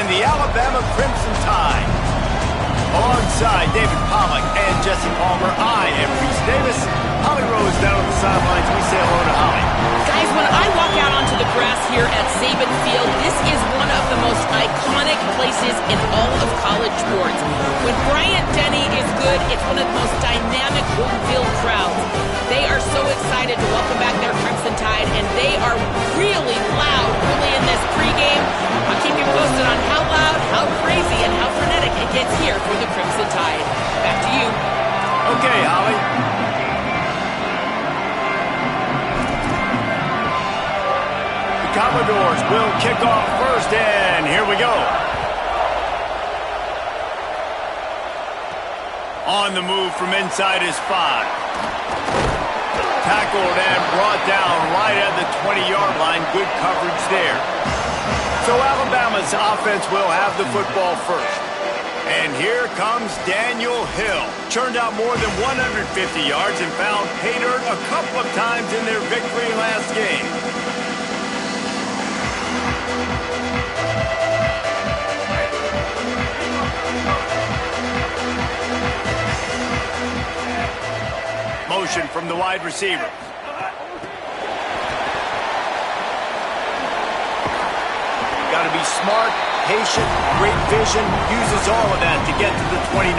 and the Alabama Crimson Tide. Alongside David Pollack and Jesse Palmer, I am Reese Davis. Holly Rose down on the sidelines. We say hello to Holly. Guys, when I walk out onto the grass here at Saban Field, this is one of the most iconic places in all of college sports. When Bryant Denny is good, it's one of the most dynamic home-field crowds. They are so excited to welcome back their Crimson Tide, and they are really loud early in this pregame. I'll keep you posted on how loud, how crazy, and how frenetic it gets here for the Crimson Tide. Back to you. Okay, Holly. The Commodores will kick off first, and here we go. On the move from inside his 5. Tackled and brought down right at the 20-yard line. Good coverage there. So Alabama's offense will have the football first. And here comes Daniel Hill. Churned out more than 150 yards and found pay dirt a couple of times in their victory last game. Motion from the wide receiver. Got to be smart, patient, great vision, uses all of that to get to the 29.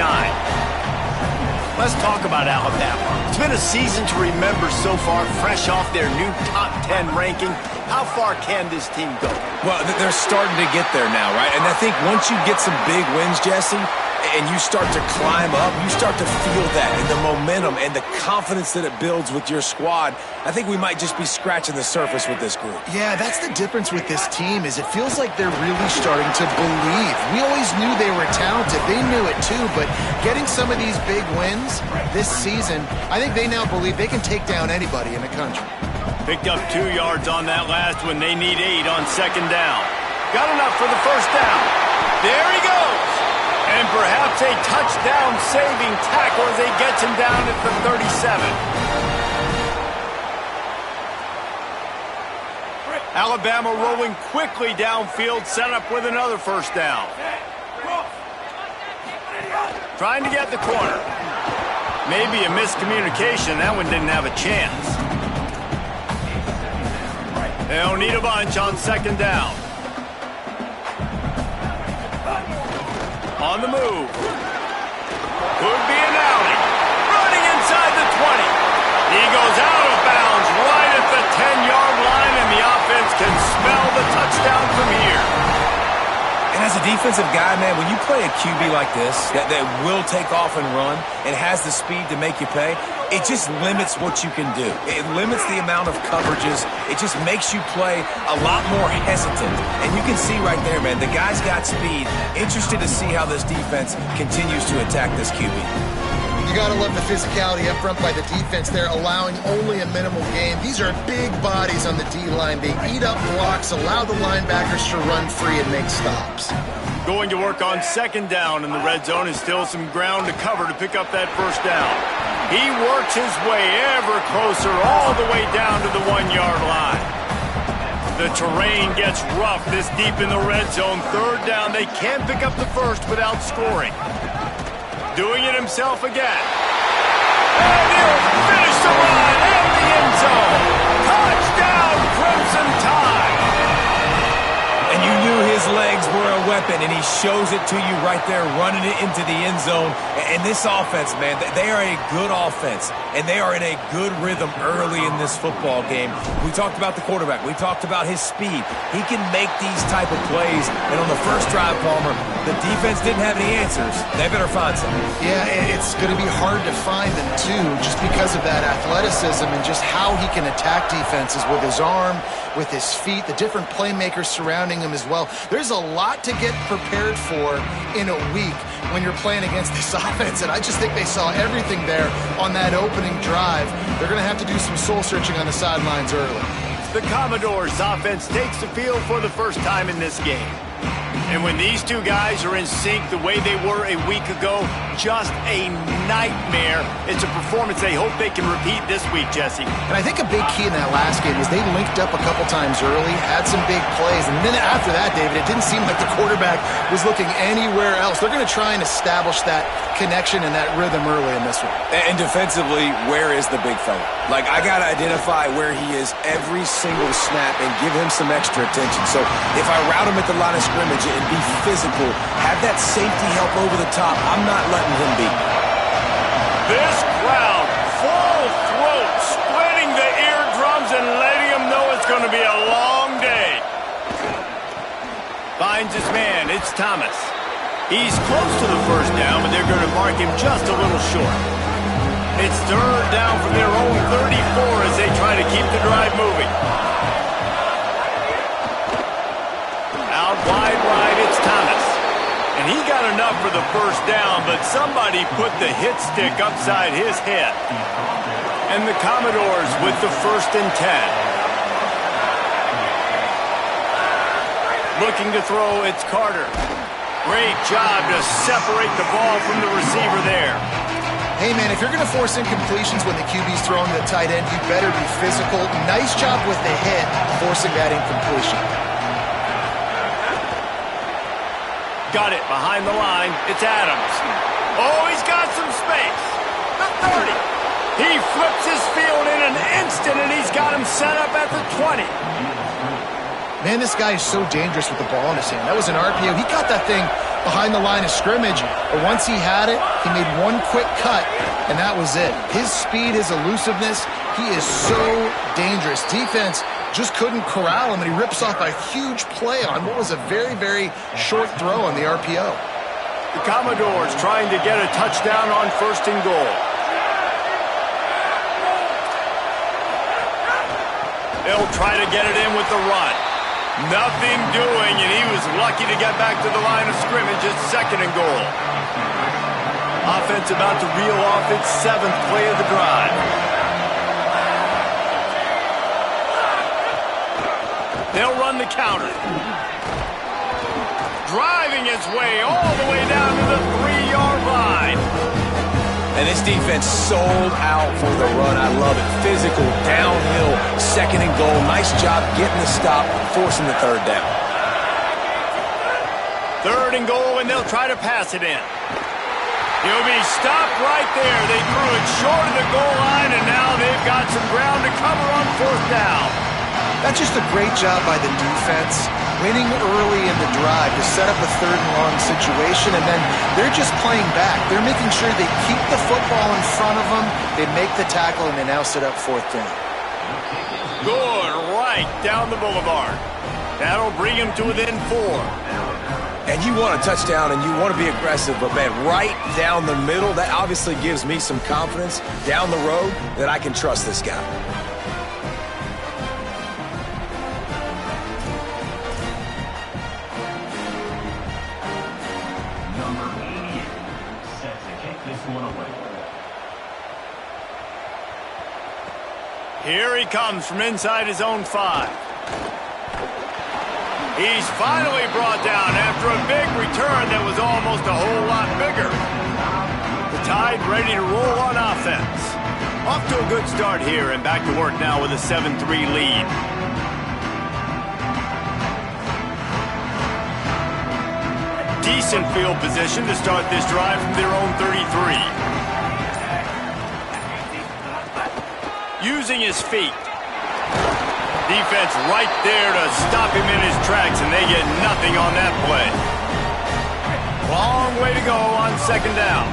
Let's talk about Alabama. It's been a season to remember so far, fresh off their new top 10 ranking. How far can this team go? Well, they're starting to get there now, right? And I think once you get some big wins, Jesse, and you start to climb up, you start to feel that and the momentum and the confidence that it builds with your squad. I think we might just be scratching the surface with this group. Yeah, that's the difference with this team is it feels like they're really starting to believe. We always knew they were talented. They knew it too, but getting some of these big wins this season, I think they now believe they can take down anybody in the country. Picked up 2 yards on that last one. They need 8 on second down. Got enough for the first down. There he goes. And perhaps a touchdown-saving tackle as he gets him down at the 37. Alabama rolling quickly downfield, set up with another first down. Trying to get the corner. Maybe a miscommunication. That one didn't have a chance. They'll need a bunch on second down. On the move. Could be an alley. Running inside the 20. He goes out of bounds right at the 10-yard line, and the offense can smell the touchdown from here. And as a defensive guy, man, when you play a QB like this that will take off and run and has the speed to make you pay, it just limits what you can do. It limits the amount of coverages. It just makes you play a lot more hesitant. And you can see right there, man, the guy's got speed. Interested to see how this defense continues to attack this QB. You got to love the physicality up front by the defense there, allowing only a minimal gain. These are big bodies on the D-line. They eat up blocks, allow the linebackers to run free and make stops. Going to work on second down in the red zone and still some ground to cover to pick up that first down. He works his way ever closer all the way down to the 1-yard line. The terrain gets rough this deep in the red zone. Third down, they can't pick up the first without scoring. Doing it himself again. And he'll finish the run at the end zone. Touchdown, Crimson Tide. And you knew his legs were a weapon, and he shows it to you right there, running it into the end zone. And this offense, man, they are a good offense, and they are in a good rhythm early in this football game. We talked about the quarterback. We talked about his speed. He can make these type of plays. And on the first drive, Palmer, the defense didn't have any answers. They better find some. Yeah, it's going to be hard to find them, too, just because of that athleticism and just how he can attack defenses with his arm, with his feet, the different playmakers surrounding him as well. There's a lot to get prepared for in a week when you're playing against this offense, and I just think they saw everything there on that opening drive. They're going to have to do some soul-searching on the sidelines early. The Commodores' offense takes the field for the first time in this game. And when these two guys are in sync the way they were a week ago, just a nightmare. It's a performance they hope they can repeat this week, Jesse. And I think a big key in that last game was they linked up a couple times early, had some big plays, and then after that, David, it didn't seem like the quarterback was looking anywhere else. They're going to try and establish that connection and that rhythm early in this one. And defensively, where is the big fella? Like, I got to identify where he is every single snap and give him some extra attention. So if I route him at the line of scrimmage and be physical, have that safety help over the top, I'm not letting him beat me. This crowd, full throat, splitting the eardrums and letting them know it's going to be a long day. Finds his man. It's Thomas. He's close to the first down, but they're going to mark him just a little short. It's third down from their own 34 as they try to keep the drive moving. Out wide right, it's Thomas. And he got enough for the first down, but somebody put the hit stick upside his head. And the Commodores with the 1st and 10. Looking to throw, it's Carter. Great job to separate the ball from the receiver there. Hey, man, if you're going to force incompletions when the QB's throwing the tight end, you better be physical. Nice job with the hit, forcing that incompletion. Got it behind the line. It's Adams. Oh, he's got some space. The 30. He flips his field in an instant, and he's got him set up at the 20. Man, this guy is so dangerous with the ball in his hand. That was an RPO. He caught that thing behind the line of scrimmage, but once he had it, he made one quick cut, and that was it. His speed, his elusiveness, he is so dangerous. Defense just couldn't corral him, and he rips off a huge play on what was a very, very short throw on the RPO. The Commodores trying to get a touchdown on 1st and goal. They'll try to get it in with the run. Nothing doing, and he was lucky to get back to the line of scrimmage at 2nd and goal. Offense about to reel off its 7th play of the drive. They'll run the counter. Driving his way all the way down to the 3-yard line. And this defense sold out for the run. I love it. Physical, downhill, 2nd and goal. Nice job getting the stop, forcing the 3rd down. 3rd and goal, and they'll try to pass it in. He'll be stopped right there. They threw it short of the goal line, and now they've got some ground to cover on 4th down. That's just a great job by the defense, winning early in the drive to set up a 3rd and long situation, and then they're just playing back. They're making sure they keep the football in front of them, they make the tackle, and they now set up 4th down. Good, right down the boulevard. That'll bring him to within 4. And you want a touchdown and you want to be aggressive, but man, right down the middle, that obviously gives me some confidence down the road that I can trust this guy. Here he comes from inside his own 5. He's finally brought down after a big return that was almost a whole lot bigger. The Tide ready to roll on offense. Off to a good start here and back to work now with a 7-3 lead. Decent field position to start this drive from their own 33. Using his feet. Defense right there to stop him in his tracks, and they get nothing on that play. Long way to go on 2nd down.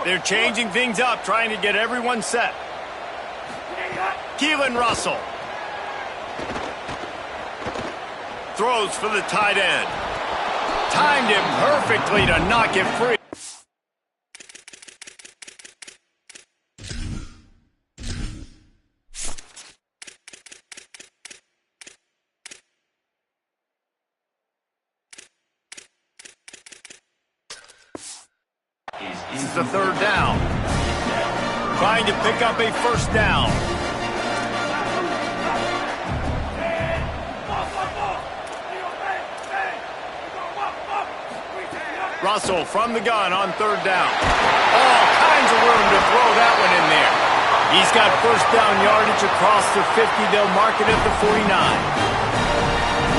They're changing things up, trying to get everyone set. Keelan Russell. Throws for the tight end. Timed him perfectly to knock it free. This is the 3rd down. Trying to pick up a 1st down. Russell from the gun on third down. All kinds of room to throw that one in there. He's got first down yardage across the 50. They'll mark it at the 49.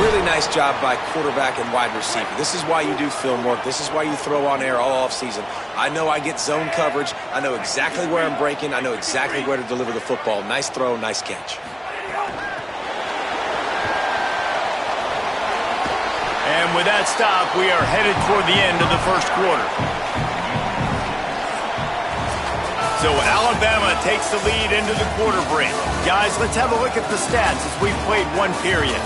Really nice job by quarterback and wide receiver. This is why you do film work. This is why you throw on air all offseason. I know I get zone coverage. I know exactly where I'm breaking. I know exactly where to deliver the football. Nice throw, nice catch. And with that stop, we are headed toward the end of the first quarter. So Alabama takes the lead into the quarter break. Guys, let's have a look at the stats as we've played one period.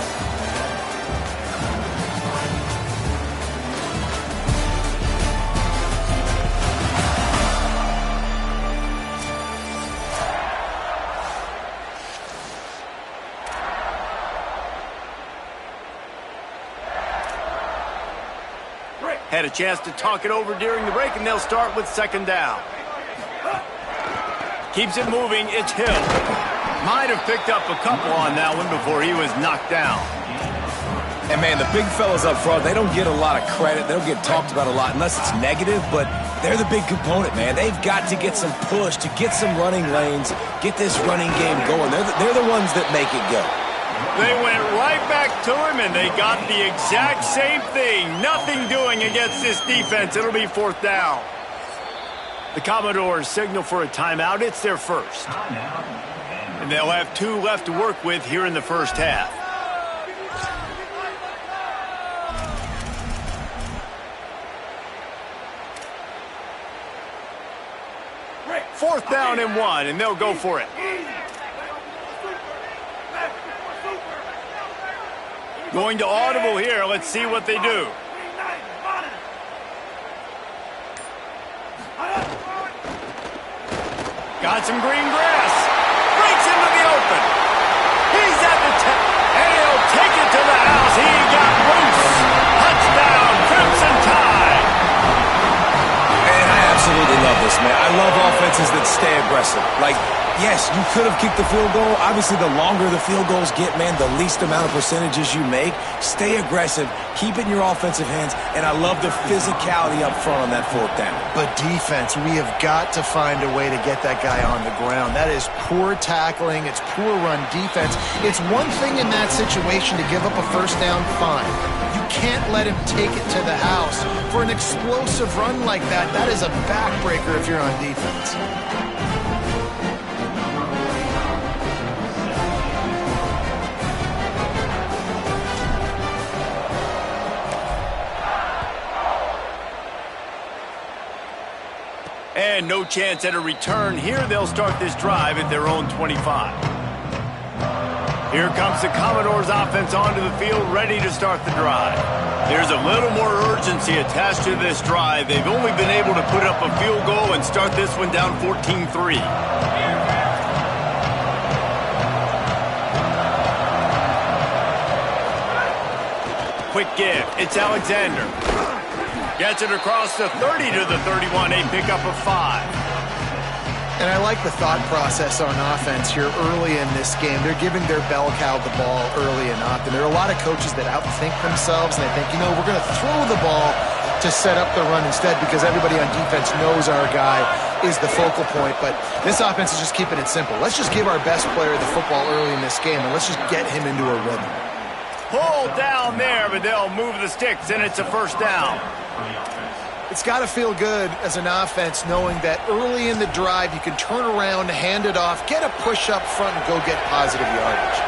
Had a chance to talk it over during the break, and they'll start with second down. Keeps it moving. It's Hill. Might have picked up a couple on that one before he was knocked down. And, man, the big fellas up front, they don't get a lot of credit. They don't get talked about a lot unless it's negative, but they're the big component, man. They've got to get some push, to get some running lanes, get this running game going. They're the ones that make it go. They went right back to him, and they got the exact same thing. Nothing doing against this defense. It'll be fourth down. The Commodores signal for a timeout. It's their first. And they'll have 2 left to work with here in the first half. Fourth down and 1, and they'll go for it. Going to audible here. Let's see what they do. Got some green grass. Breaks into the open. He's at the 10. And he'll take it to the house. He got loose. Touchdown, Crimson Tide. And I absolutely love this, man. I love offenses that stay aggressive. Like, yes, you could have kicked the field goal. Obviously, the longer the field goals get, man, the least amount of percentages you make. Stay aggressive. Keep it in your offensive hands. And I love the physicality up front on that fourth down. But defense, we have got to find a way to get that guy on the ground. That is poor tackling. It's poor run defense. It's one thing in that situation to give up a first down, fine. You can't let him take it to the house. For an explosive run like that, that is a backbreaker if you're on defense. And no chance at a return here. They'll start this drive at their own 25. Here comes the Commodores offense onto the field, ready to start the drive. There's a little more urgency attached to this drive. They've only been able to put up a field goal and start this one down 14-3. Quick give. It's Alexander. Gets it across the 30 to the 31. A pickup of 5. And I like the thought process on offense here early in this game. They're giving their bell cow the ball early and often. There are a lot of coaches that outthink themselves, and they think, you know, we're going to throw the ball to set up the run instead because everybody on defense knows our guy is the focal point. But this offense is just keeping it simple. Let's just give our best player the football early in this game, and let's just get him into a rhythm. Pulled down there, but they'll move the sticks, and it's a first down. It's got to feel good as an offense knowing that early in the drive you can turn around, hand it off, get a push up front, and go get positive yardage.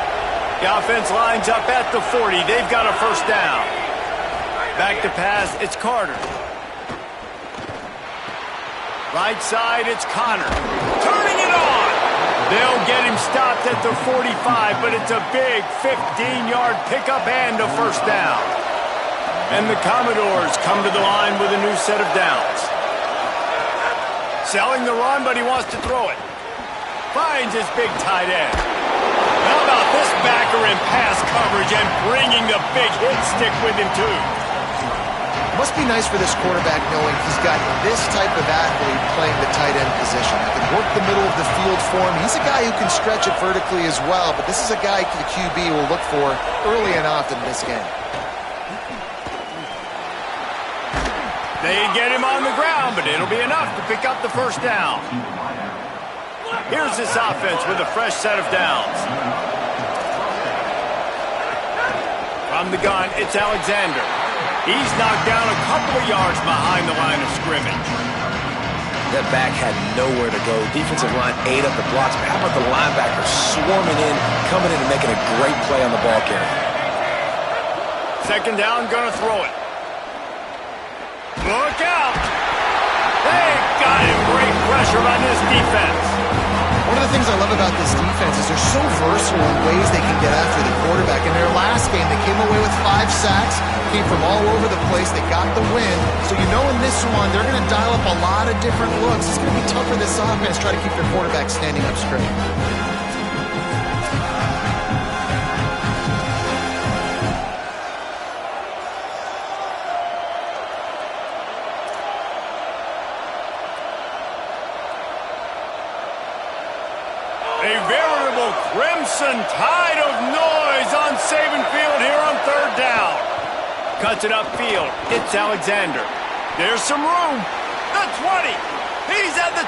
The offense lines up at the 40. They've got a first down. Back to pass, it's Carter. Right side, it's Connor. Turning it on. They'll get him stopped at the 45, but it's a big 15-yard pickup and a first down. And the Commodores come to the line with a new set of downs. Selling the run, but he wants to throw it. Finds his big tight end. How about this backer in pass coverage and bringing the big hit stick with him, too? Must be nice for this quarterback knowing he's got this type of athlete playing the tight end position. He can work the middle of the field for him. He's a guy who can stretch it vertically as well, but this is a guy the QB will look for early and often in this game. They get him on the ground, but it'll be enough to pick up the first down. Here's this offense with a fresh set of downs. From the gun, it's Alexander. He's knocked down a couple of yards behind the line of scrimmage. That back had nowhere to go. Defensive line ate up the blocks. But how about the linebacker swarming in, coming in and making a great play on the ball carrier? Second down, gonna throw it. Look out! They got him. Great pressure on this defense. One of the things I love about this defense is they're so versatile in ways they can get after the quarterback. In their last game, they came away with 5 sacks, came from all over the place. They got the win. So you know in this one, they're going to dial up a lot of different looks. It's going to be tough for this offense to try to keep their quarterback standing up straight. A veritable crimson tide of noise on Saban Field here on third down. Cuts it upfield. It's Alexander. There's some room. The 20. He's at the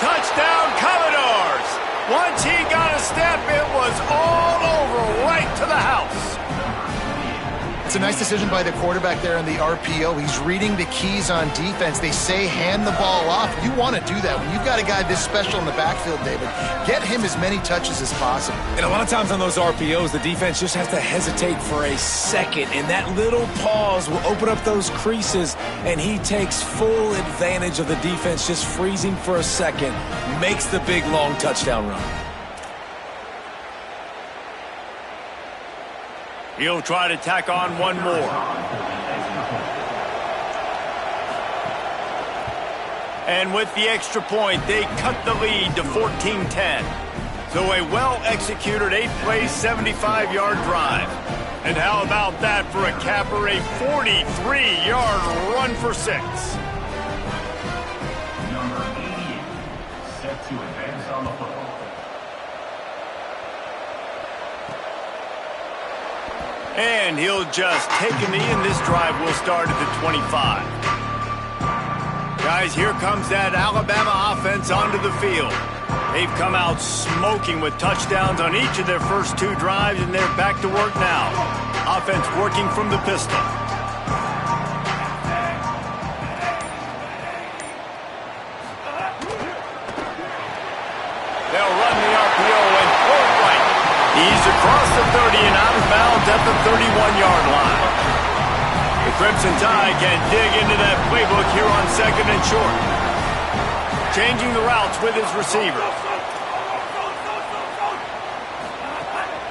touchdown, Commodores. Once he got a step, it was all over, right to the house. It's a nice decision by the quarterback there in the RPO. He's reading the keys on defense. They say hand the ball off. You want to do that. When you've got a guy this special in the backfield, David, get him as many touches as possible. And a lot of times on those RPOs, the defense just has to hesitate for a second, and that little pause will open up those creases, and he takes full advantage of the defense just freezing for a second, makes the big, long touchdown run. He'll try to tack on one more. And with the extra point, they cut the lead to 14-10. So a well-executed 8-play, 75-yard drive. And how about that for a capper, a 43-yard run for 6. Number 88, set to advance on the football. And he'll just take a knee, and this drive will start at the 25. Guys, here comes that Alabama offense onto the field. They've come out smoking with touchdowns on each of their first 2 drives, and they're back to work now. Offense working from the pistol. They'll run the RPO and throw it right. He's across the 30 and out of bounds at the 31-yard line. The Crimson Tide can dig into that playbook here on second and short. Changing the routes with his receiver.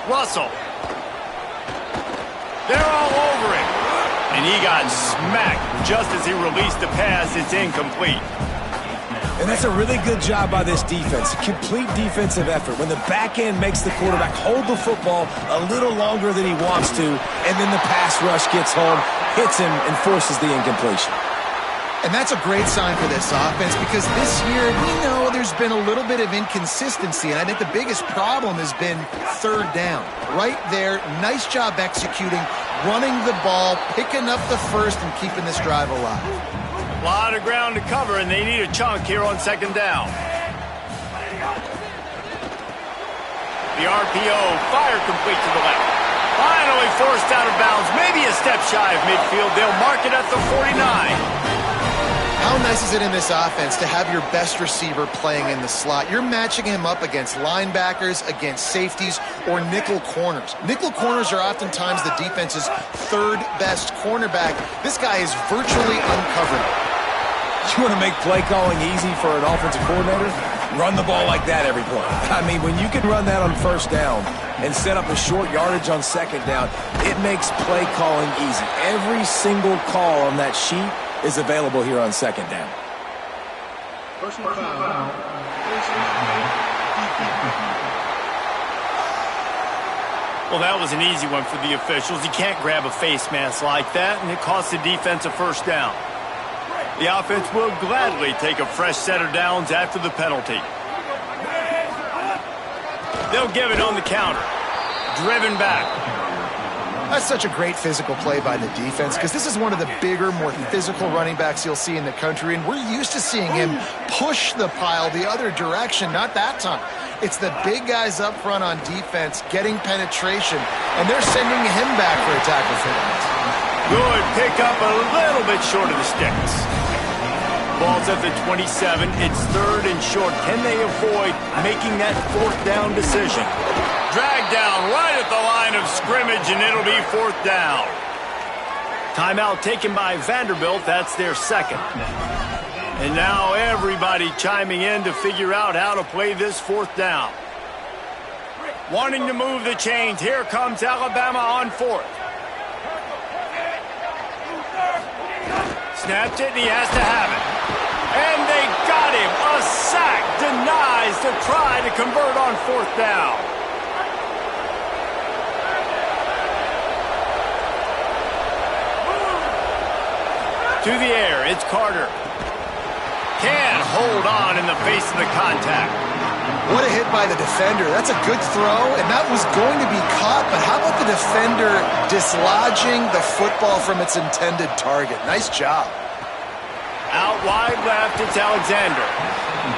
Russell. They're all over him. And he got smacked just as he released the pass. It's incomplete. And that's a really good job by this defense. Complete defensive effort. When the back end makes the quarterback hold the football a little longer than he wants to, and then the pass rush gets home, hits him, and forces the incompletion. And that's a great sign for this offense because this year we know there's been a little bit of inconsistency, and I think the biggest problem has been third down. Right there, nice job executing, running the ball, picking up the first, and keeping this drive alive. A lot of ground to cover, and they need a chunk here on second down. The RPO fired complete to the left. Finally forced out of bounds, maybe a step shy of midfield. They'll mark it at the 49. How nice is it in this offense to have your best receiver playing in the slot? You're matching him up against linebackers, against safeties, or nickel corners. Nickel corners are oftentimes the defense's third best cornerback. This guy is virtually uncovered. You want to make play calling easy for an offensive coordinator? Run the ball like that every play. I mean, when you can run that on first down and set up a short yardage on second down, it makes play calling easy. Every single call on that sheet is available here on second down. Personal foul. Well, that was an easy one for the officials. You can't grab a face mask like that, and it costs the defense a first down. The offense will gladly take a fresh set of downs after the penalty. They'll give it on the counter. Driven back. That's such a great physical play by the defense because this is one of the bigger, more physical running backs you'll see in the country, and we're used to seeing him push the pile the other direction. Not that time. It's the big guys up front on defense getting penetration, and they're sending him back for a tackle for that. Good pick up, a little bit short of the sticks. Ball's at the 27. It's 3rd and short. Can they avoid making that 4th down decision? Drag down right at the line of scrimmage, and it'll be 4th down. Timeout taken by Vanderbilt. That's their 2nd. And now everybody chiming in to figure out how to play this 4th down. Wanting to move the chains. Here comes Alabama on 4th. Snapped it, and he has to have it. And they got him. A sack denies the try to convert on 4th down. To the air, it's Carter. Can't hold on in the face of the contact. What a hit by the defender. That's a good throw, and that was going to be caught, but how about the defender dislodging the football from its intended target? Nice job. Out wide left, it's Alexander.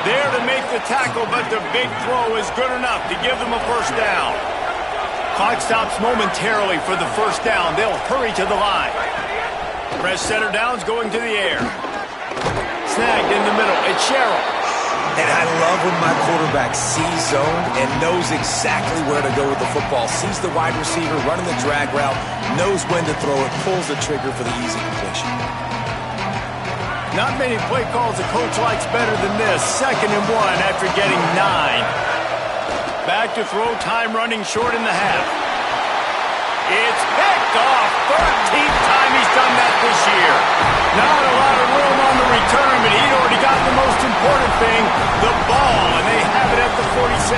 There to make the tackle, but the big throw is good enough to give them a 1st down. Clock stops momentarily for the 1st down. They'll hurry to the line. Press center downs going to the air. Snagged in the middle. It's Sherrill. And I love when my quarterback sees zone and knows exactly where to go with the football. Sees the wide receiver running the drag route, knows when to throw it, pulls the trigger for the easy completion. Not many play calls a coach likes better than this. 2nd and 1 after getting 9. Back to throw, time running short in the half. It's picked off. 13th time he's done that this year. Not a lot of room on the return, but he'd already got the most important thing, the ball, and they have it at the 46.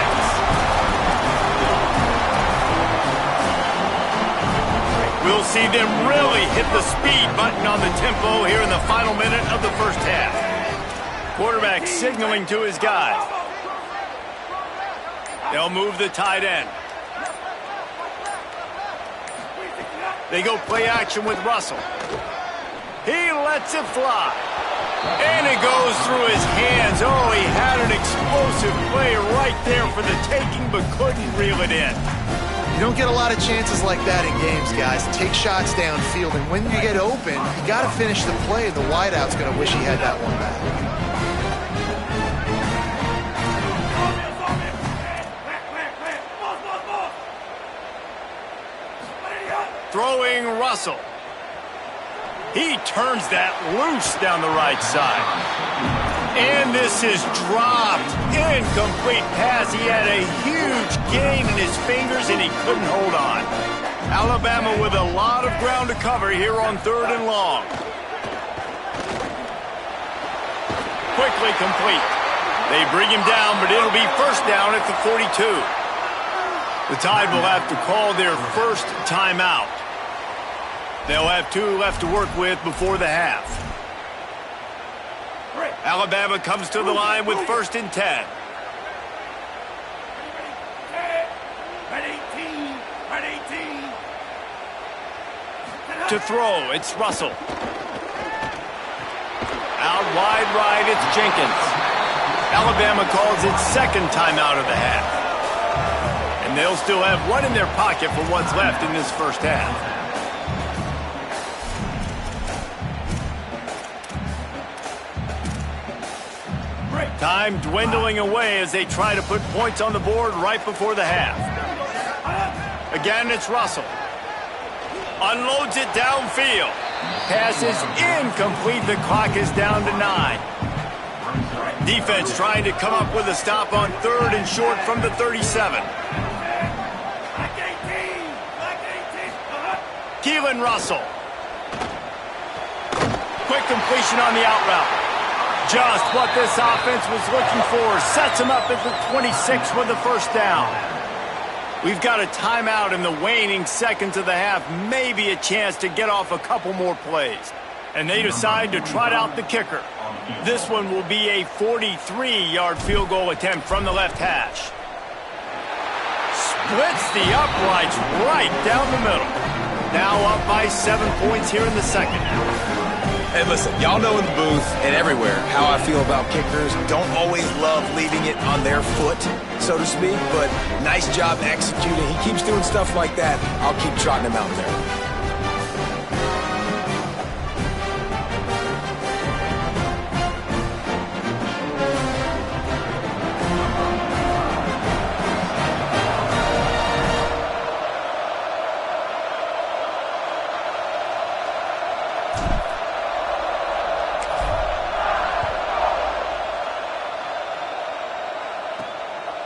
We'll see them really hit the speed button on the tempo here in the final minute of the 1st half. Quarterback signaling to his guys. They'll move the tight end. They go play action with Russell. He lets it fly. And it goes through his hands. Oh, he had an explosive play right there for the taking, but couldn't reel it in. You don't get a lot of chances like that in games, guys. Take shots downfield, and when you get open, you got to finish the play. The wideout's going to wish he had that one back. Throwing Russell. He turns that loose down the right side. And this is dropped. Incomplete pass. He had a huge gain in his fingers, and he couldn't hold on. Alabama with a lot of ground to cover here on 3rd and long. Quickly complete. They bring him down, but it'll be 1st down at the 42. The Tide will have to call their 1st timeout. They'll have 2 left to work with before the half. Alabama comes to the line with 1st and 10. To throw, it's Russell. Out wide right, it's Jenkins. Alabama calls its 2nd timeout of the half. And they'll still have 1 in their pocket for what's left in this 1st half. Time dwindling away as they try to put points on the board right before the half. Again, it's Russell. Unloads it downfield. Pass is incomplete. The clock is down to 9. Defense trying to come up with a stop on 3rd and short from the 37. Keelan Russell. Quick completion on the out route. Just what this offense was looking for. Sets him up at the 26 with the 1st down. We've got a timeout in the waning seconds of the half. Maybe a chance to get off a couple more plays. And they decide to trot out the kicker. This one will be a 43-yard field goal attempt from the left hash. Splits the uprights right down the middle. Now up by 7 points here in the second. Hey, listen, y'all know in the booth and everywhere how I feel about kickers. Don't always love leaving it on their foot, so to speak, but nice job executing. He keeps doing stuff like that. I'll keep trotting him out there.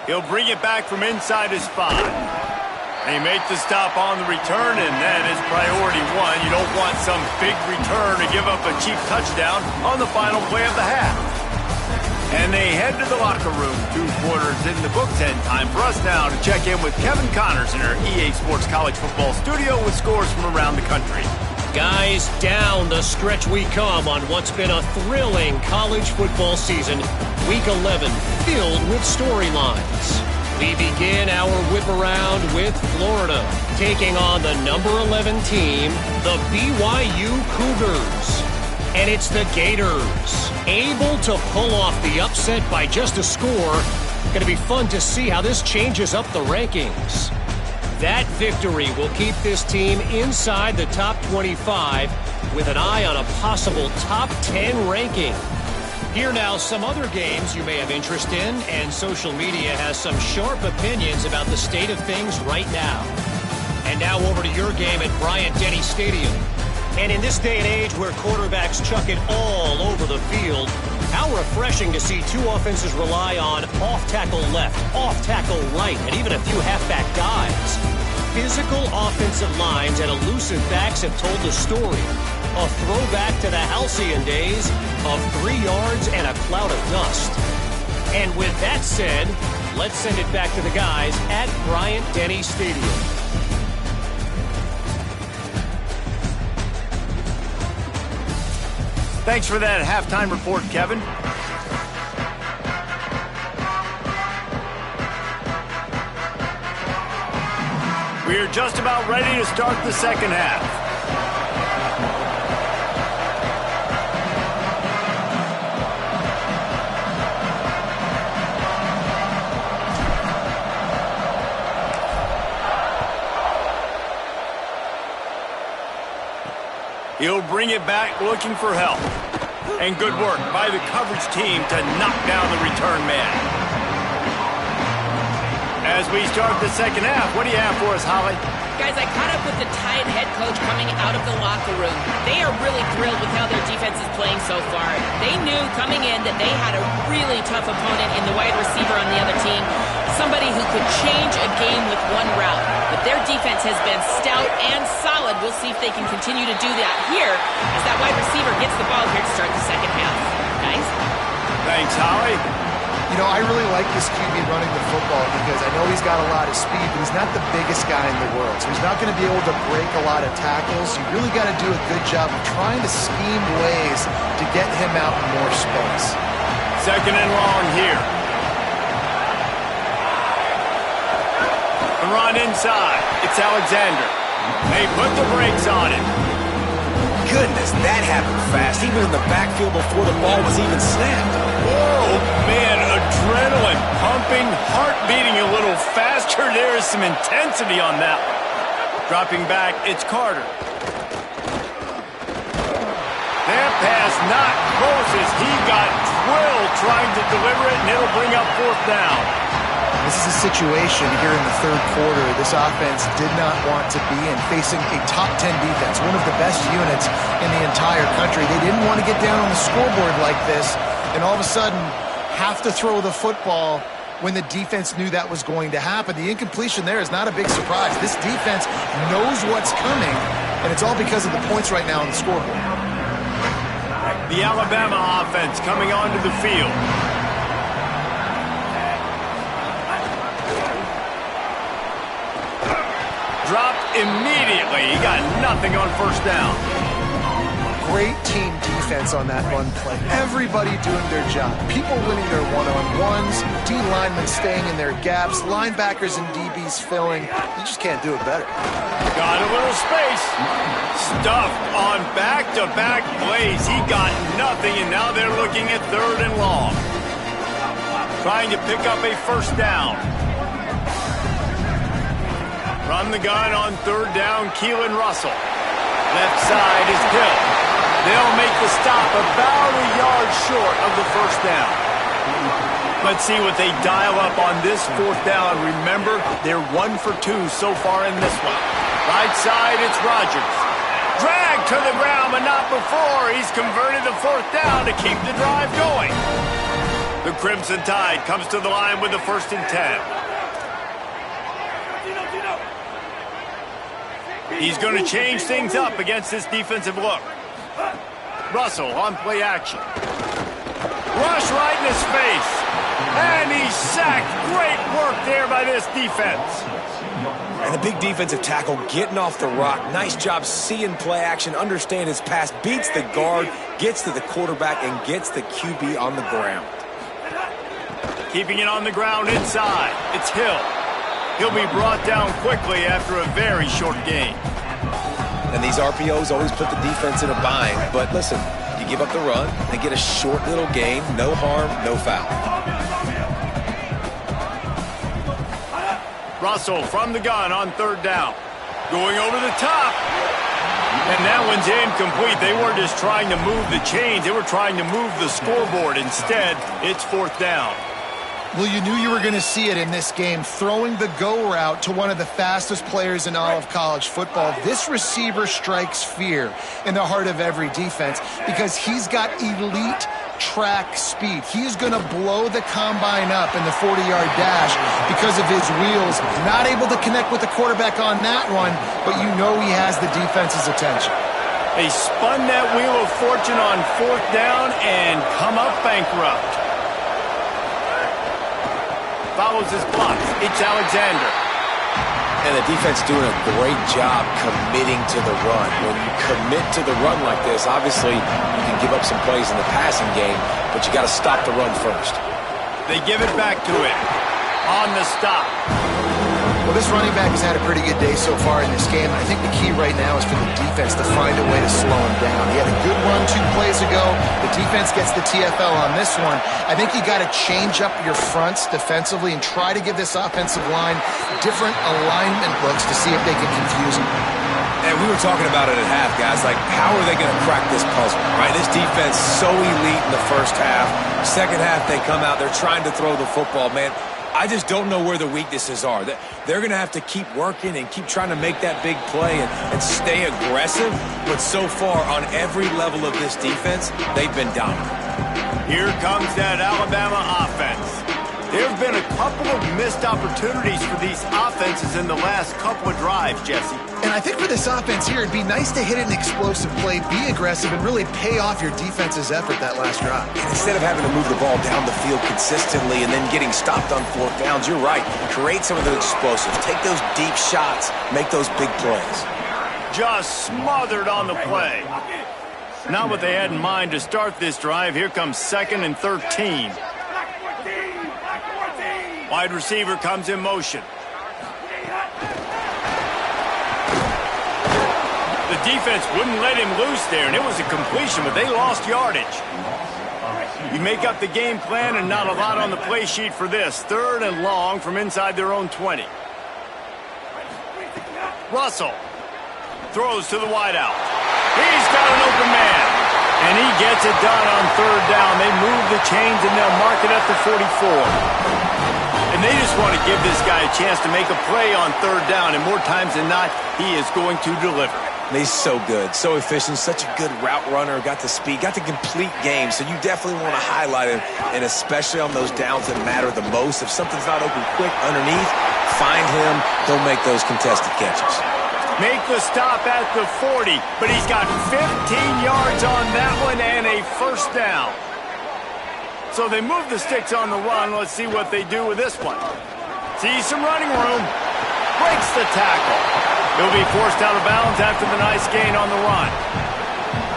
He'll bring it back from inside his 5. And he makes the stop on the return, and that is priority 1. You don't want some big return to give up a cheap touchdown on the final play of the half. And they head to the locker room. 2 quarters in the books, and time for us now to check in with Kevin Connors in our EA Sports College Football studio with scores from around the country. Guys, down the stretch we come on what's been a thrilling college football season. Week 11 filled with storylines. We begin our whip around with Florida taking on the number 11 team, the BYU Cougars. And it's the Gators able to pull off the upset by just a score. Going to be fun to see how this changes up the rankings. That victory will keep this team inside the top 25 with an eye on a possible top 10 ranking. Here now, some other games you may have interest in, and social media has some sharp opinions about the state of things right now. And now over to your game at Bryant-Denny Stadium. And in this day and age where quarterbacks chuck it all over the field, how refreshing to see 2 offenses rely on off-tackle left, off-tackle right, and even a few halfback dives. Physical offensive lines and elusive backs have told the story. A throwback to the halcyon days of 3 yards and a cloud of dust. And with that said, let's send it back to the guys at Bryant-Denny Stadium. Thanks for that halftime report, Kevin. We're just about ready to start the second half. He'll bring it back looking for help. And good work by the coverage team to knock down the return man. As we start the second half, what do you have for us, Holly? Guys, I caught up with the Tide head coach coming out of the locker room. They are really thrilled with how their defense is playing so far. They knew coming in that they had a really tough opponent in the wide receiver on the other team, somebody who could change a game with one route. But their defense has been stout and solid. We'll see if they can continue to do that here as that wide receiver gets the ball here to start the second half. Guys? Thanks, Holly. You know, I really like this QB running the football because I know he's got a lot of speed, but he's not the biggest guy in the world. So he's not going to be able to break a lot of tackles. You really got to do a good job of trying to scheme ways to get him out in more space. Second and long here. The run inside. It's Alexander. They put the brakes on it. Goodness, that happened fast, even in the backfield before the ball was even snapped. Oh, man, adrenaline pumping, heart beating a little faster. There is some intensity on that one. Dropping back, it's Carter. That pass not close as he got drilled trying to deliver it, and it'll bring up 4th down. This is a situation here in the third quarter this offense did not want to be in, facing a top 10 defense, one of the best units in the entire country. They didn't want to get down on the scoreboard like this and all of a sudden have to throw the football when the defense knew that was going to happen. The incompletion there is not a big surprise. This defense knows what's coming, and it's all because of the points right now on the scoreboard. The Alabama offense coming onto the field. Dropped immediately. He got nothing on 1st down. great team defense on that run play. Everybody doing their job. People winning their one-on-ones, D linemen staying in their gaps, linebackers and DBs filling. You just can't do it better. Got a little space. Stuffed on back-to-back plays. He got nothing, and now they're looking at 3rd and long. Trying to pick up a first down. From the gun on 3rd down, Keelan Russell. Left side is Hill. They'll make the stop about a yard short of the first down. Let's see what they dial up on this 4th down. Remember, they're 1 for 2 so far in this one. Right side, it's Rodgers. Dragged to the ground, but not before. He's converted the 4th down to keep the drive going. The Crimson Tide comes to the line with the 1st and 10. He's going to change things up against this defensive look. Russell on play action. Rush right in his face. And he's sacked. Great work there by this defense. And the big defensive tackle getting off the rock. Nice job seeing play action, understand his pass, beats the guard, gets to the quarterback, and gets the QB on the ground. Keeping it on the ground inside. It's Hill. He'll be brought down quickly after a very short gain. And these RPOs always put the defense in a bind. But listen, you give up the run, they get a short little gain, no harm, no foul. Russell from the gun on 3rd down. Going over the top. And that one's incomplete. They weren't just trying to move the chains. They were trying to move the scoreboard. Instead, it's 4th down. Well, you knew you were going to see it in this game, throwing the go route to one of the fastest players in all of college football. This receiver strikes fear in the heart of every defense because he's got elite track speed. He is going to blow the combine up in the 40-yard dash because of his wheels. Not able to connect with the quarterback on that one, but you know he has the defense's attention. They spun that wheel of fortune on 4th down and come up bankrupt. Follows his blocks. It's Alexander. And the defense doing a great job committing to the run. When you commit to the run like this, obviously you can give up some plays in the passing game, but you got to stop the run first. They give it back to him on the stop. Well, this running back has had a pretty good day so far in this game. I think the key right now is for the defense to find a way to slow him down. He had a good run 2 plays ago. The defense gets the TFL on this one. I think you got to change up your fronts defensively and try to give this offensive line different alignment looks to see if they can confuse him. And we were talking about it at half, guys. Like, how are they going to crack this puzzle, right? This defense so elite in the first half. Second half, they come out. They're trying to throw the football, man. I just don't know where the weaknesses are. They're going to have to keep working and keep trying to make that big play and stay aggressive. But so far, on every level of this defense, they've been dominant. Here comes that Alabama offense. There have been a couple of missed opportunities for these offenses in the last couple of drives, Jesse. And I think for this offense here, it'd be nice to hit an explosive play, be aggressive, and really pay off your defense's effort that last drive. And instead of having to move the ball down the field consistently and then getting stopped on 4th downs, you're right. Create some of those explosives. Take those deep shots. Make those big plays. Just smothered on the play. Not what they had in mind to start this drive. Here comes 2nd and 13. Wide receiver comes in motion. The defense wouldn't let him loose there, and it was a completion, but they lost yardage. You make up the game plan and not a lot on the play sheet for this. 3rd and long from inside their own 20. Russell throws to the wideout. He's got an open man, and he gets it done on 3rd down. They move the chains, and they'll mark it at the 44. And they just want to give this guy a chance to make a play on 3rd down, and more times than not, he is going to deliver. He's so good, so efficient, such a good route runner, got the speed, got the complete game, so you definitely want to highlight him, and especially on those downs that matter the most. If something's not open quick underneath, find him, he'll make those contested catches. Make the stop at the 40, but he's got 15 yards on that one and a first down. So they move the sticks on the run. Let's see what they do with this one. See some running room. Breaks the tackle. He'll be forced out of bounds after the nice gain on the run.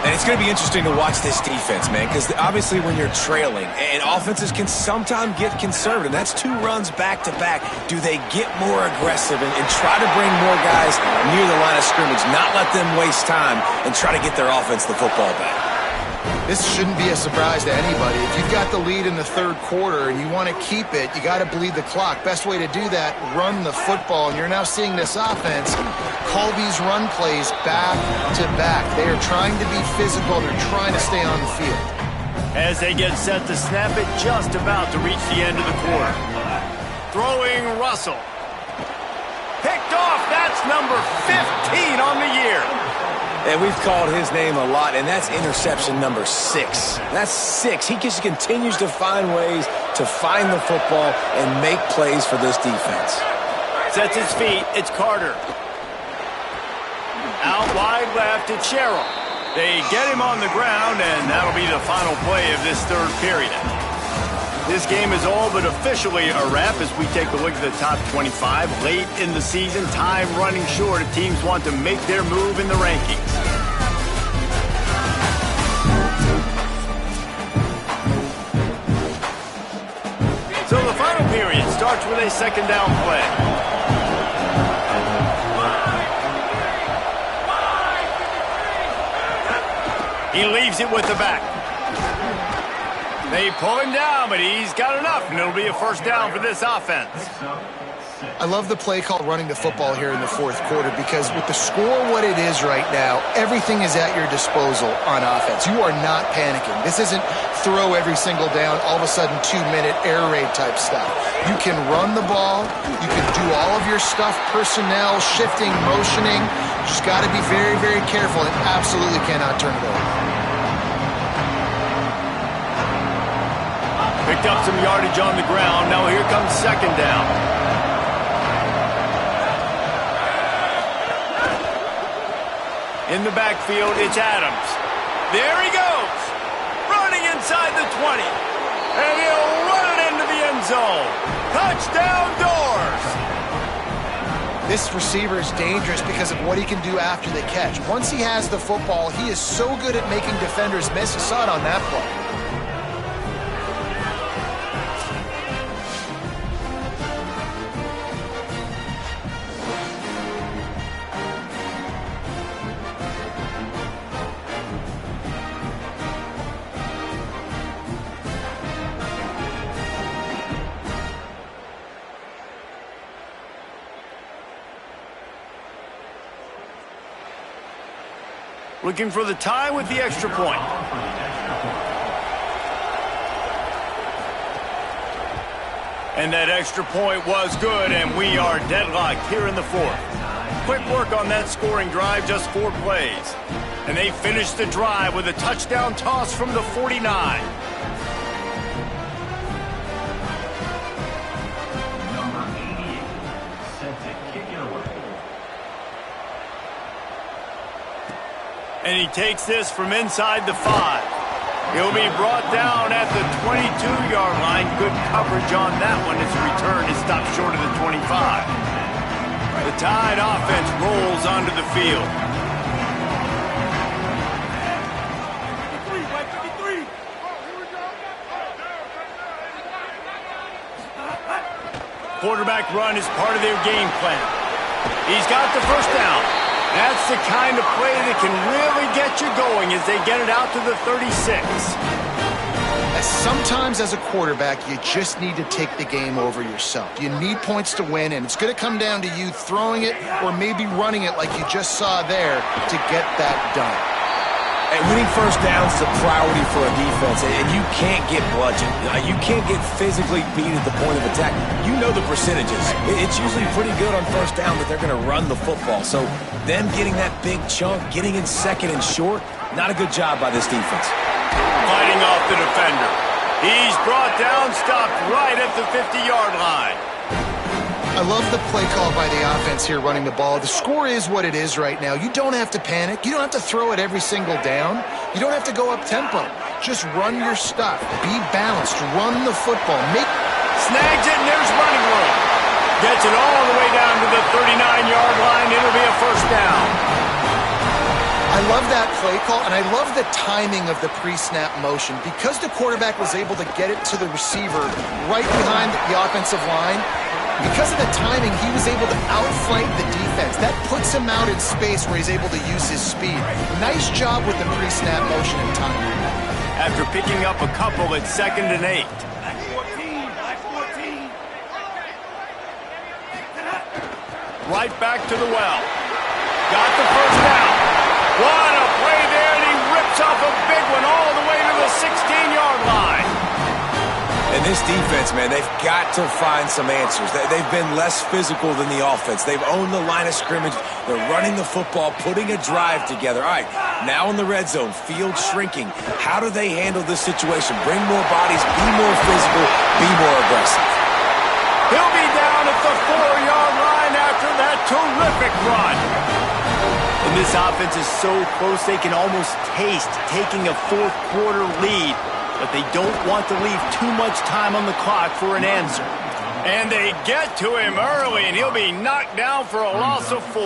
And it's going to be interesting to watch this defense, man, because obviously when you're trailing, and offenses can sometimes get conservative. That's 2 runs back-to-back. Do they get more aggressive and try to bring more guys near the line of scrimmage, not let them waste time, and try to get their offense the football back? This shouldn't be a surprise to anybody. If you've got the lead in the third quarter and you want to keep it, you got to bleed the clock. Best way to do that, run the football. And you're now seeing this offense call these run plays back to back. They are trying to be physical. They're trying to stay on the field. As they get set to snap it, just about to reach the end of the quarter. Throwing Russell. Picked off. That's number 15 on the year. And we've called his name a lot, and that's interception number 6. That's 6. He just continues to find ways to find the football and make plays for this defense. Sets his feet. It's Carter. Out wide left, it's Sherrill. They get him on the ground, and that'll be the final play of this third period. This game is all but officially a wrap as we take a look at the top 25. Late in the season, time running short if teams want to make their move in the rankings. So the final period starts with a second down play. He leaves it with the back. They pull him down, but he's got enough, and it'll be a first down for this offense. I love the play called running the football here in the fourth quarter because with the score what it is right now, everything is at your disposal on offense. You are not panicking. This isn't throw every single down, all of a sudden 2-minute air raid type stuff. You can run the ball. You can do all of your stuff, personnel, shifting, motioning. You just got to be very, very careful and absolutely cannot turn it over. Picked up some yardage on the ground. Now here comes second down. In the backfield, it's Adams. There he goes. Running inside the 20. And he'll run it into the end zone. Touchdown Doors. This receiver is dangerous because of what he can do after the catch. Once he has the football, he is so good at making defenders miss. You saw it on that play. Looking for the tie with the extra point. And that extra point was good, and we are deadlocked here in the fourth. Quick work on that scoring drive, just 4 plays. And they finish the drive with a touchdown toss from the 49. And he takes this from inside the 5. He'll be brought down at the 22-yard line. Good coverage on that one. Its return is stopped short of the 25. The Tide offense rolls onto the field. Quarterback run is part of their game plan. He's got the first down. That's the kind of play that can really get you going as they get it out to the 36. Sometimes as a quarterback, you just need to take the game over yourself. You need points to win, and it's going to come down to you throwing it or maybe running it like you just saw there to get that done. And winning first downs is a priority for a defense, and you can't get bludgeoned. You can't get physically beat at the point of attack. You know the percentages. It's usually pretty good on first down that they're going to run the football. So them getting that big chunk, getting in second and short, not a good job by this defense. Fighting off the defender. He's brought down, stopped right at the 50-yard line. I love the play call by the offense here running the ball. The score is what it is right now. You don't have to panic. You don't have to throw it every single down. You don't have to go up tempo. Just run your stuff. Be balanced. Run the football. Snags it, and there's running room. Gets it all the way down to the 39-yard line. It'll be a first down. I love that play call, and I love the timing of the pre-snap motion. Because the quarterback was able to get it to the receiver right behind the offensive line, because of the timing, he was able to outflank the defense. That puts him out in space where he's able to use his speed. Nice job with the pre-snap motion and timing. After picking up a couple, it's 2nd and 8. Right back to the well. Got the first down. What a play there, and he rips off a big one all the way to the 16-yard line. And this defense, man, they've got to find some answers. They've been less physical than the offense. They've owned the line of scrimmage. They're running the football, putting a drive together. All right, now in the red zone, field shrinking. How do they handle this situation? Bring more bodies, be more physical, be more aggressive. He'll be down at the 4-yard line after that terrific run. And this offense is so close they can almost taste taking a fourth-quarter lead. But they don't want to leave too much time on the clock for an answer. And they get to him early, and he'll be knocked down for a loss of 4.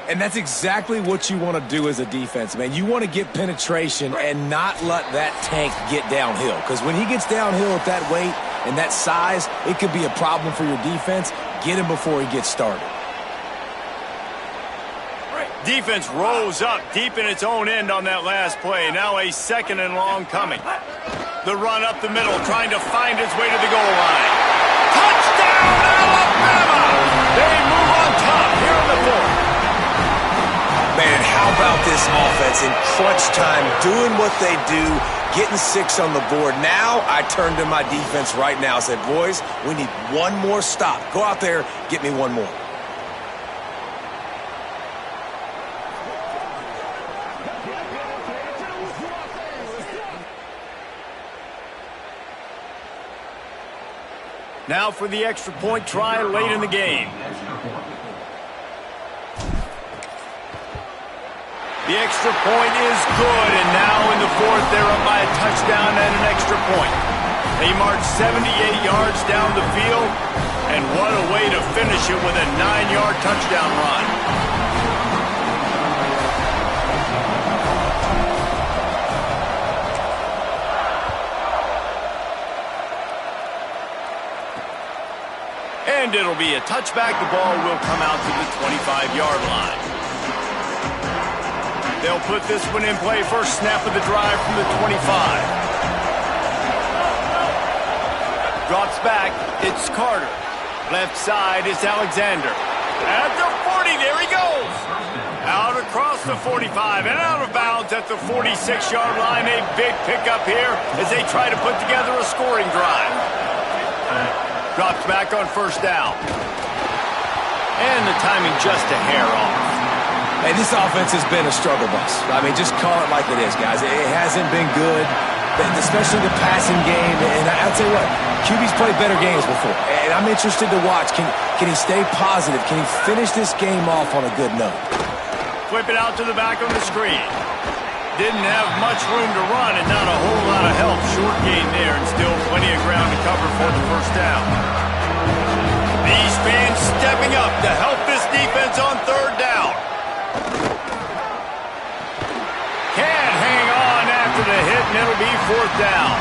And that's exactly what you want to do as a defense, man. You want to get penetration and not let that tank get downhill. Because when he gets downhill at that weight and that size, it could be a problem for your defense. Get him before he gets started. Defense rose up deep in its own end on that last play. Now a 2nd and long coming. The run up the middle, trying to find its way to the goal line. Touchdown, Alabama! They move on top here in the 4th. Man, how about this offense in crunch time, doing what they do, getting 6 on the board. Now I turn to my defense right now and say, boys, we need one more stop. Go out there, get me one more. Now for the extra point try late in the game. The extra point is good, and now in the 4th, they're up by a touchdown and an extra point. They march 78 yards down the field, and what a way to finish it with a 9-yard touchdown run. And it'll be a touchback. The ball will come out to the 25-yard line. They'll put this one in play. First snap of the drive from the 25. Drops back. It's Carter. Left side is Alexander. At the 40, there he goes. Out across the 45 and out of bounds at the 46-yard line. A big pickup here as they try to put together a scoring drive. Drops back on first down. And the timing just a hair off. Hey, this offense has been a struggle bus. I mean, just call it like it is, guys. It hasn't been good, especially the passing game. And I'll tell you what, QB's played better games before. And I'm interested to watch. Can he stay positive? Can he finish this game off on a good note? Flip it out to the back on the screen. Didn't have much room to run and not a whole lot of help. Short gain there and still plenty of ground to cover for the first down. These fans stepping up to help this defense on third down. Can't hang on after the hit, and it'll be fourth down.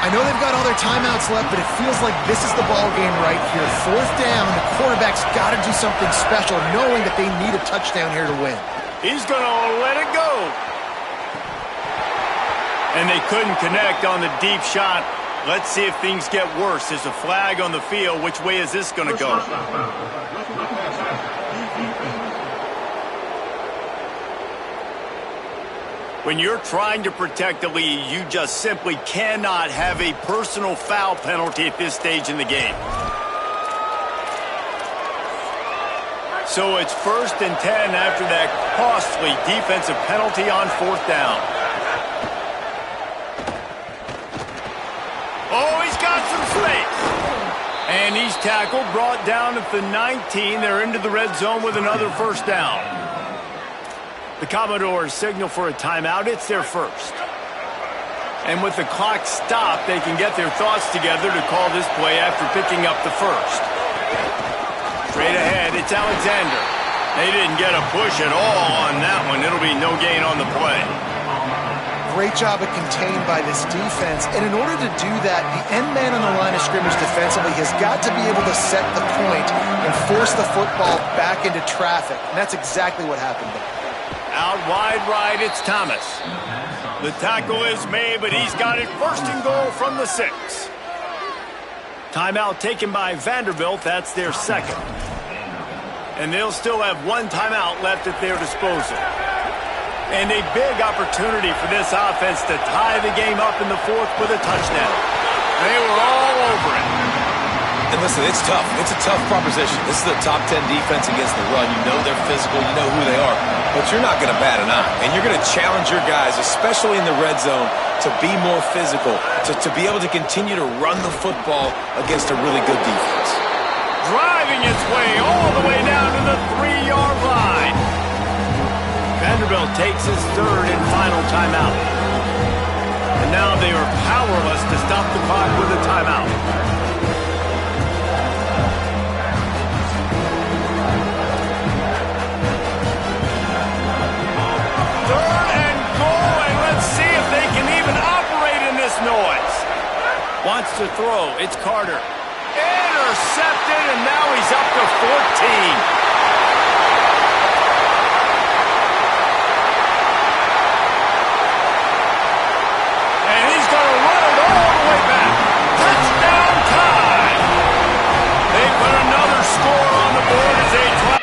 I know they've got all their timeouts left, but it feels like this is the ball game right here. Fourth down, the quarterback's got to do something special, knowing that they need a touchdown here to win. He's going to let it go. And they couldn't connect on the deep shot. Let's see if things get worse. There's a flag on the field. Which way is this going to go? When you're trying to protect the lead, you just simply cannot have a personal foul penalty at this stage in the game. So it's 1st and 10 after that costly defensive penalty on fourth down. Oh, he's got some space. And he's tackled, brought down at the 19. They're into the red zone with another first down. The Commodores signal for a timeout. It's their first. And with the clock stopped, they can get their thoughts together to call this play after picking up the first. Straight ahead, it's Alexander. They didn't get a push at all on that one. It'll be no gain on the play. Great job of contained by this defense. And in order to do that, the end man on the line of scrimmage defensively has got to be able to set the point and force the football back into traffic. And that's exactly what happened there. Out wide right, it's Thomas. The tackle is made, but he's got it first and goal from the 6. Timeout taken by Vanderbilt. That's their second. And they'll still have one timeout left at their disposal. And a big opportunity for this offense to tie the game up in the 4th with a touchdown. They were all over it. And listen, it's tough. It's a tough proposition. This is a top 10 defense against the run. You know they're physical. You know who they are. But you're not going to bat an eye. And you're going to challenge your guys, especially in the red zone, to be more physical, to be able to continue to run the football against a really good defense. Driving its way all the way down to the 3-yard line. Vanderbilt takes his 3rd and final timeout. And now they are powerless to stop the clock with a timeout. Third and goal, and let's see if they can even operate in this noise. Wants to throw. It's Carter. Intercepted, and now he's up to 14. And he's going to run it all the way back. Touchdown time! They put another score on the board as they try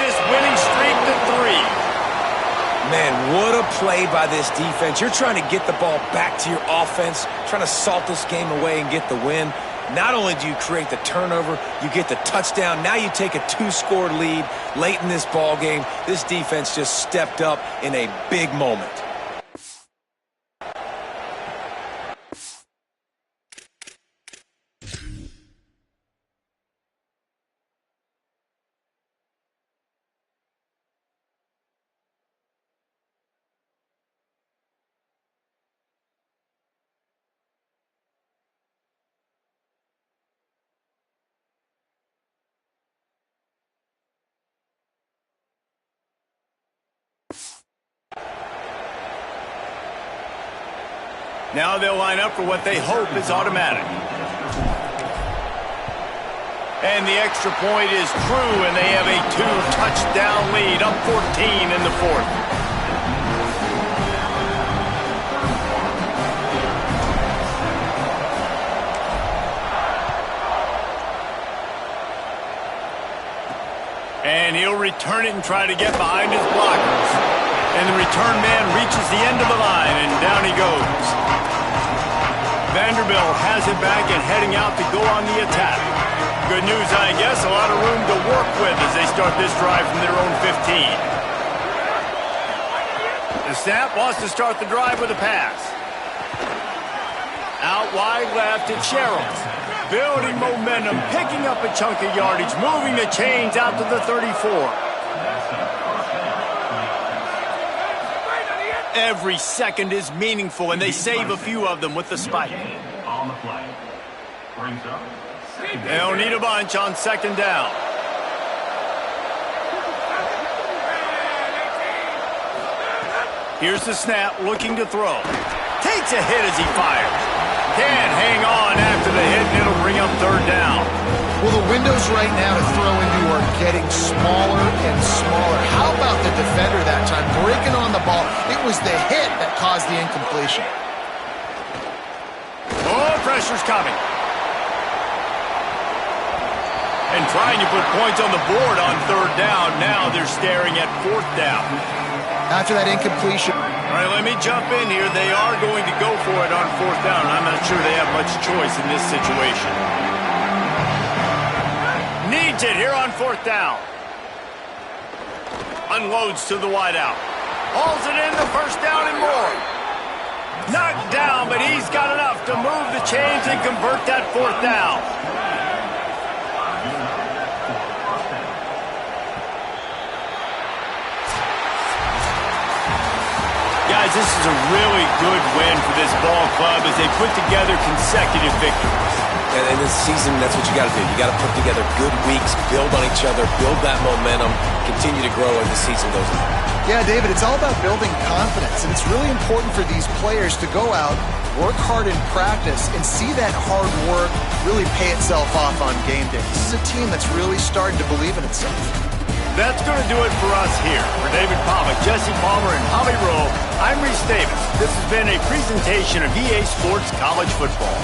this winning streak to 3. Man, what a play by this defense. You're trying to get the ball back to your offense, trying to salt this game away and get the win. Not only do you create the turnover, you get the touchdown. Now you take a 2-score lead late in this ball game. This defense just stepped up in a big moment. Now they'll line up for what they hope is automatic. And the extra point is true, and they have a 2-touchdown lead, up 14 in the 4th. And he'll return it and try to get behind his blockers. And the return man reaches the end of the line, and down he goes. Vanderbilt has it back and heading out to go on the attack. Good news, I guess, a lot of room to work with as they start this drive from their own 15. The snap wants to start the drive with a pass. Out wide left, it's Sherrill. Building momentum, picking up a chunk of yardage, moving the chains out to the 34. Every second is meaningful, and they save a few of them with the spike. On the play. Brings up. They'll need a bunch on 2nd down. Here's the snap, looking to throw. Takes a hit as he fires. Can't hang on after the hit, and it'll bring up 3rd down. Well, the windows right now to throw into are getting smaller and smaller. How about the defender that time breaking on the ball? It was the hit that caused the incompletion. Oh, pressure's coming. And trying to put points on the board on 3rd down. Now they're staring at 4th down. After that incompletion. All right, let me jump in here. They are going to go for it on 4th down. I'm not sure they have much choice in this situation. Needs it here on 4th down. Unloads to the wideout. Hauls it in the 1st down and more. Knocked down, but he's got enough to move the chains and convert that 4th down. Guys, this is a really good win for this ball club as they put together consecutive victories. And in this season, that's what you got to do. You got to put together good weeks, build on each other, build that momentum, continue to grow as the season goes on. Yeah, David, it's all about building confidence, and it's really important for these players to go out, work hard in practice, and see that hard work really pay itself off on game day. This is a team that's really starting to believe in itself. That's going to do it for us here. For David Pollack, Jesse Palmer, and Holly Rowe, I'm Reese Davis. This has been a presentation of EA Sports College Football.